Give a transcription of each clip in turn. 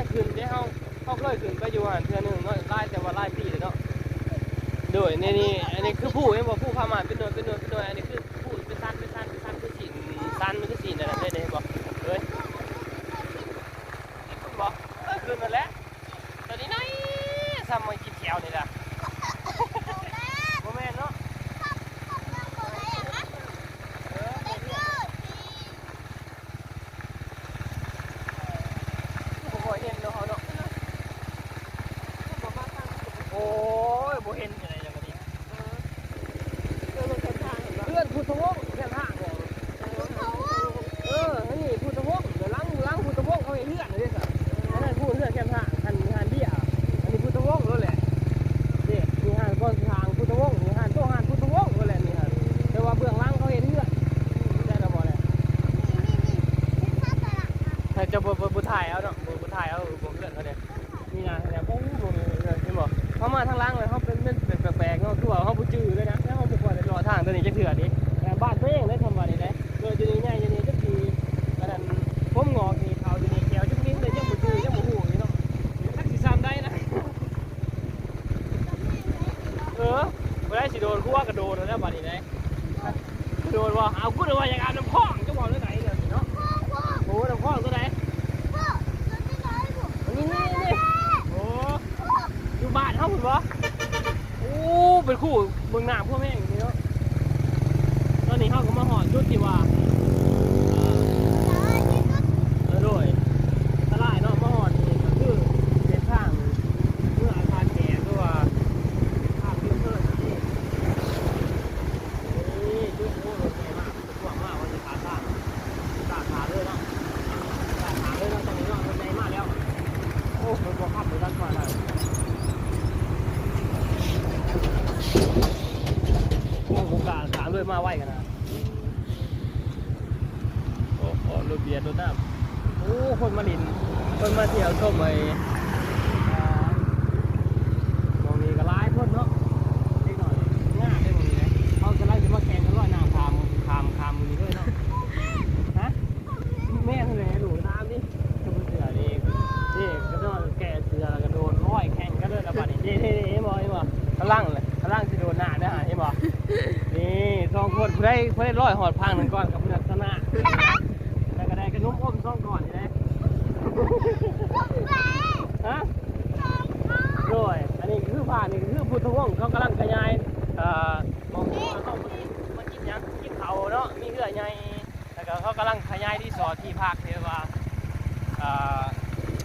างคืนที่เขาเคยขึ้นไปอยู่หันเทือหนึ่งเนาะไล่แต่ว่าไล่ปีเลยเนาะโดยนี่อันนี้คือผู้เนี่ยบอกผู้พามาเป็นหน่วยอันนี้คือผู้เป็นสั้นคือสินสั้นมันคือสินอะไรได้เลยบอกเฮ้ยบอกคืนมาแล้วตอนนี้ไหนซ้ำมากินแถวนี่แหละโมเมนเนาะโอ้ยโบเห็นอะไรอย่างนี้เพื่อนพูดทวงแค่ห้างเนี่ยนี่พูดทวงเดี๋ยวล้างพูดทวงเขาเห็นเลือดเลยสิอันนั้นพูดเลือดแค่ห้างหันเบี้ยอันนี้พูดทวงรู้แหละนี่มีหันก้อนทางพูดทวงมีหันโต๊ะหันพูดทวงรู้แหละนี่ฮะแต่ว่าเบื้องล่างเขาเห็นเลือดได้ระบอกเลยแต่จะบุถ่ายเอาเนาะบุถ่ายเอาบุเลือดเขาเนี่ยนี่นะเนี่ยปุ๊บเลยที่บอกเขามาทางล่างเลยเขาเป็นแปลกๆเนาะคือว่าเขาบุจืดเลยนะแล้วเขาบุกว่าจะรอทางตัวนี้จะเถื่อนดิแต่บ้านตัวเองได้ทำวันนี้ได้โดยจะนี้ง่ายจะนี้จะมีกระดานผมงอกนี่เขาจะนี้แก้วจุ๊บนิ้วเลยยังบุจืดยังบุหูนี่เนาะทักษิซ้ำได้นะไม่ได้สิโดนคู่ว่ากระโดดแล้วบ้านนี้ได้โดนว่าเอาพูดเลยว่าอย่างอาบน้ำข้องจะบอกเรื่องไหนเนี่ยเนาะโอ้น้ำข้องตัวไหนนี่โอ้อยู่บ้านเขาเหรอโอ้เป็นคู่เมืองหนามพวกแม่งนี่เนาะตอนนี้เขาก็มาหอดจุดที่ว่าโดยตลาดเนาะมาหอดนี่ก็คือเป็นทางเมื่ออาคารแก่ตัวภาพเพื่อนนี่จุดโอ้โหใหญ่มากกว้างมากวันนี้ขาตั้งขาเลยเนาะขาเลยเนาะตรงนี้เนาะมันใหญ่มากแล้วโอ้มันก็ขับไปด้านขวาเลยโอ้โหขางด้วยมาไหวกันนะโอ้โหรถเบียร์รถน้ำโอ้คนมาลินคนมาเที่ยวชมไอ้มองนี้ก็ร้ายพ้นเนาะเล็กหน่อยง่ายได้มองนี้เลยเขาจะไล่จะมาแข่งกันว่าน้ำคามมือนี้ด้วยเนาะฮะแม่ทะเลหลูน้ำดิกระเสือนี่ก็โดนแก่เสือแล้วก็โดนร้อยแข่งก็เลยระบาดนี่เห็นบ่ข้างล่างสิโดนหน้าได้หาเห็นบ่นี่สองคนผู้ได้ร้อยหอดพังหนึ่งก้อนกับเพื่อนชนะแต่ก็ได้กระนุ่มอมสองก้อนนี่ได้ฮะด้วยอันนี้คือผ่านนี่คือพุทธวงศ์เขากำลังขยายมองต้องมากินยังกินเขาเนาะมีเรือใหญ่แล้วก็เขากำลังขยายที่สอดที่พักที่ว่า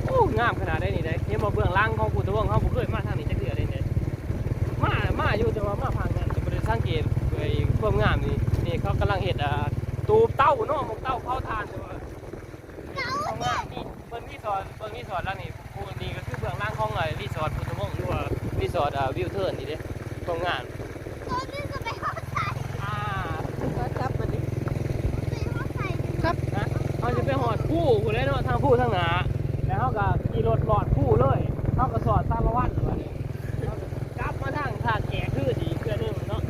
โอ้งามขนาดได้นี่ได้เห็นบ่เบื้องล่างของพุทธวงศ์เขาบุกเคยมาทางนี้จะเดือดเลยมาอยู่แต่ว่ามาพังงานจะบริษัทเกมเลยความงามนี่เขากำลังเห็ดตูบเต้าเนาะมกเต้าเข้าทานแต่ว่าความงามนี่เบิ้งรีสอร์ทแล้วนี่พูนี่ก็คือเบื้องล่างของรีสอร์ทพุทธวงศ์หรือว่ารีสอร์ทวิวเทิร์นนี่เด้ความงามครับมันนี่ครับนะเขาจะไปหอดคู่คุณได้เนาะทางคู่ทางหนาแล้วเขาก็ขี่รถหลอดคู่เลยเขาก็สอดตามละวันแบบนี้กลับมาทางท่าแก่คือดีเพื่อนนึงเนาะ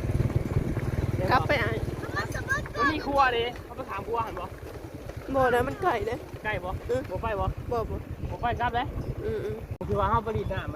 กลับไปไอ้มันมีครัวดิเขาไปถามครัวหันบ่บ่นะมันไก่เลยใกล้บ่บ่ไปบ่บ่ไปกลับเลยคือว่าเขาผลิตน้ำ